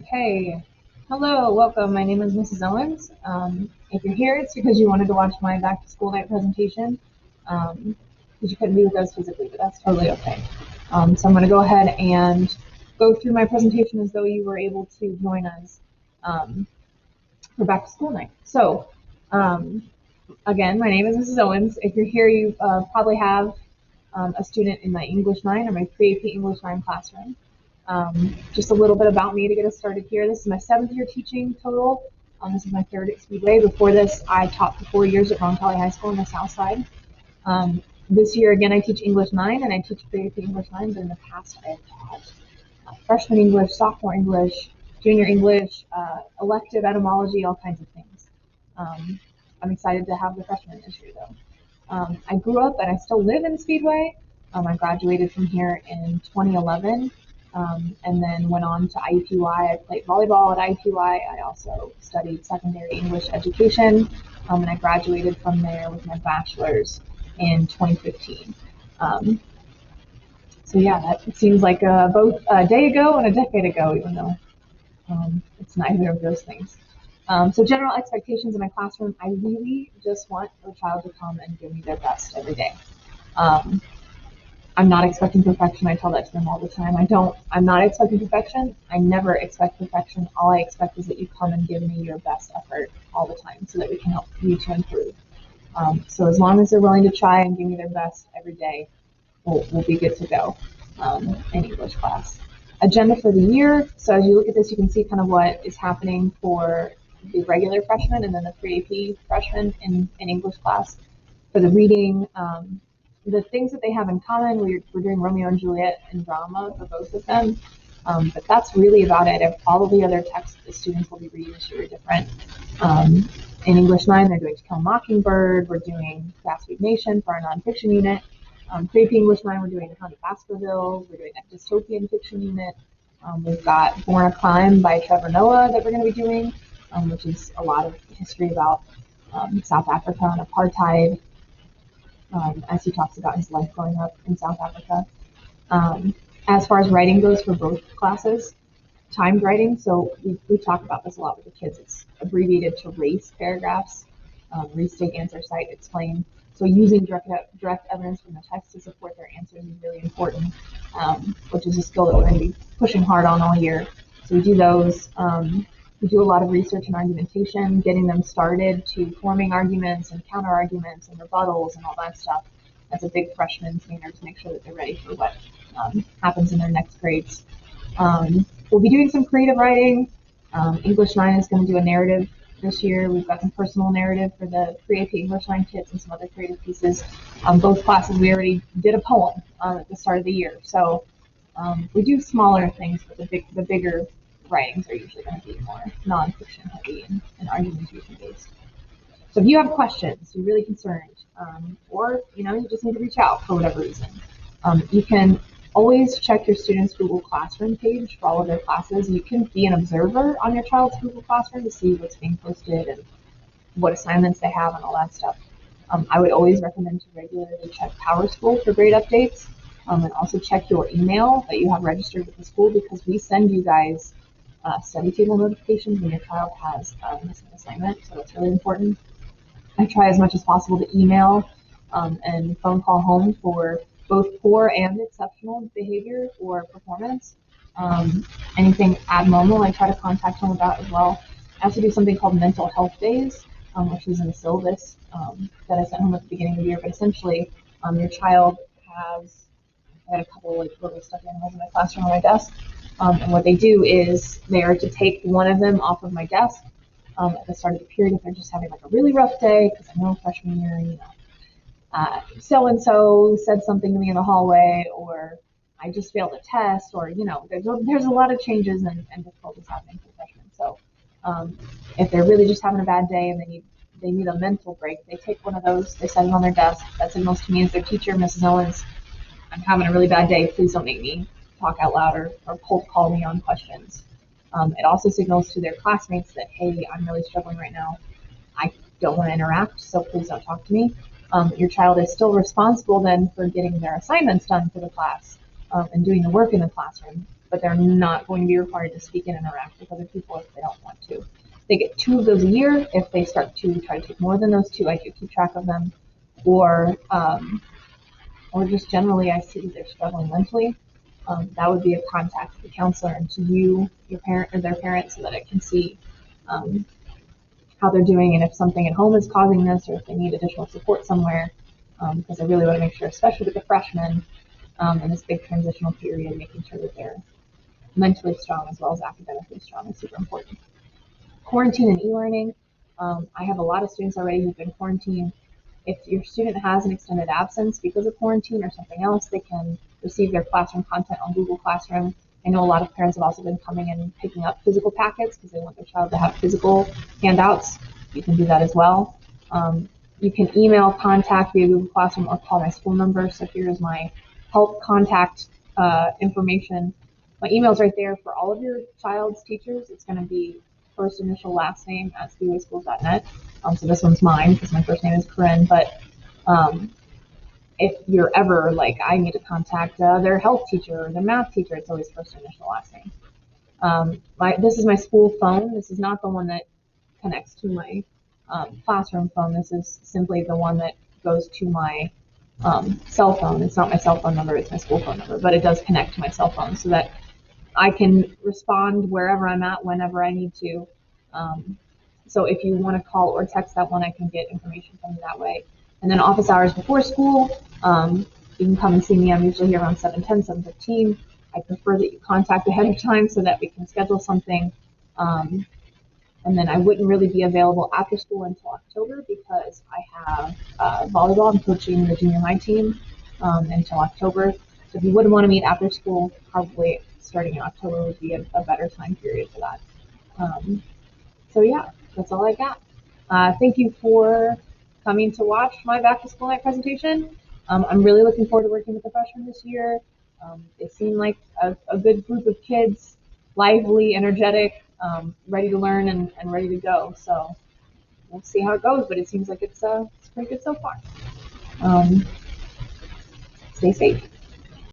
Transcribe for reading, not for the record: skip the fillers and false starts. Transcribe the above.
Okay. Hello, welcome. My name is Mrs. Owens. If you're here, it's because you wanted to watch my back to school night presentation, because you couldn't be with us physically, but that's totally okay. So I'm going to go ahead and go through my presentation as though you were able to join us um, for back to school night. So, um, again, my name is Mrs. Owens. If you're here, you probably have a student in my English 9 or my PreAP English 9 classroom. Just a little bit about me to get us started here. This is my 7th year teaching total. This is my 3rd at Speedway. Before this, I taught for 4 years at Roncalli High School in the South Side. This year, again, I teach English 9 and I teach PreAP English 9, but in the past, I have taught freshman English, sophomore English, junior English, elective etymology, all kinds of things. I'm excited to have the freshmen this year, though. I grew up and I still live in Speedway. I graduated from here in 2011 and then went on to IUPUI. I played volleyball at IUPUI. I also studied secondary English education and I graduated from there with my bachelor's in 2015. So yeah, that seems like both a day ago and a decade ago, even though it's neither of those things. So general expectations in my classroom, I really just want a child to come and give me their best every day. Um, I'm not expecting perfection. I tell that to them all the time. I'm not expecting perfection. I never expect perfection. All I expect is that you come and give me your best effort all the time so that we can help you to improve. So as long as they're willing to try and give me their best every day, we'll be good to go in English class. Agenda for the year. So as you look at this, you can see kind of what is happening for the regular freshmen and then the PreAP freshmen in English class. For the reading, the things that they have in common, we're doing Romeo and Juliet and drama for both of them. But that's really about it. All of the other texts the students will be reading this year are different. In English 9, they're doing To Kill a Mockingbird. We're doing Fast Food Nation for our nonfiction unit. PreAP English 9, we're doing The Hound of Baskerville. We're doing a dystopian fiction unit. We've got Born a Crime by Trevor Noah that we're going to be doing, which is a lot of history about South Africa and apartheid, as he talks about his life growing up in South Africa. As far as writing goes for both classes, timed writing, so we talk about this a lot with the kids. It's abbreviated to RACE paragraphs, restate, answer, cite, explain. So using direct evidence from the text to support their answers is really important, which is a skill that we're going to be pushing hard on all year. So we do those. We do a lot of research and argumentation, getting them started to forming arguments and counter arguments and rebuttals and all that stuff. That's a big freshman standard to make sure that they're ready for what happens in their next grades. We'll be doing some creative writing. English 9 is going to do a narrative this year. We've got some personal narrative for the PreAP English 9 kids and some other creative pieces. Both classes, we already did a poem at the start of the year. So we do smaller things, but the bigger writings are usually going to be more nonfiction heavy and argumentation based. So if you have questions, you're really concerned, or you just need to reach out for whatever reason, you can always check your students' Google Classroom page for all of their classes. You can be an observer on your child's Google Classroom to see what's being posted and what assignments they have and all that stuff. I would always recommend to regularly check PowerSchool for grade updates, and also check your email that you have registered with the school, because we send you guys study table notifications when your child has missed an assignment, so that's really important. I try as much as possible to email and phone call home for both poor and exceptional behavior or performance. Anything abnormal, I try to contact home about as well. I also do something called mental health days, which is in the syllabus that I sent home at the beginning of the year. But essentially, your child has, I had a couple like little stuffed animals in my classroom on my desk, and what they do is they are to take one of them off of my desk at the start of the period if they're just having like a really rough day, because I know freshman year, so and so said something to me in the hallway, or I just failed a test, or there's a lot of changes and difficulties happening for freshmen. So if they're really just having a bad day and they need a mental break, they take one of those, they set it on their desk. That signals to me as their teacher, Mrs. Owens, I'm having a really bad day. Please don't make me talk out loud or cold call me on questions. It also signals to their classmates that, hey, I'm really struggling right now. I don't want to interact, so please don't talk to me. Your child is still responsible then for getting their assignments done for the class and doing the work in the classroom, but they're not going to be required to speak and interact with other people if they don't want to. They get 2 of those a year. If they start to try to take more than those 2, I do keep track of them. Or just generally I see that they're struggling mentally. That would be a contact to the counselor and to you, your parent or their parent, so that I can see how they're doing and if something at home is causing this or if they need additional support somewhere. Because I really want to make sure, especially with the freshmen in this big transitional period, making sure that they're mentally strong as well as academically strong is super important. Quarantine and e-learning. I have a lot of students already who've been quarantined. If your student has an extended absence because of quarantine or something else, they can receive their classroom content on Google Classroom. I know a lot of parents have also been coming in and picking up physical packets because they want their child to have physical handouts. You can do that as well. You can email contact via Google Classroom or call my school number. So here's my help contact information. My email's right there for all of your child's teachers. It's going to be first initial last name at speedwayschools.net. So this one's mine because my first name is Corinne. But if you're ever like, I need to contact their health teacher or their math teacher, it's always first initial last name. This is my school phone. This is not the one that connects to my classroom phone. This is simply the one that goes to my cell phone. It's not my cell phone number, it's my school phone number, but it does connect to my cell phone so that I can respond wherever I'm at, whenever I need to. So if you want to call or text that one, I can get information from you that way. And then office hours before school, you can come and see me. I'm usually here around 7:10, 7:15. I prefer that you contact ahead of time so that we can schedule something. And then I wouldn't really be available after school until October because I have volleyball. I'm coaching the junior high team until October. So if you wouldn't want to meet after school, probably starting in October would be a better time period for that. So yeah, that's all I got. Thank you for coming to watch my back to school night presentation. I'm really looking forward to working with the freshmen this year. They seem like a good group of kids, lively, energetic, ready to learn and ready to go. So we'll see how it goes, but it seems like it's pretty good so far. Stay safe.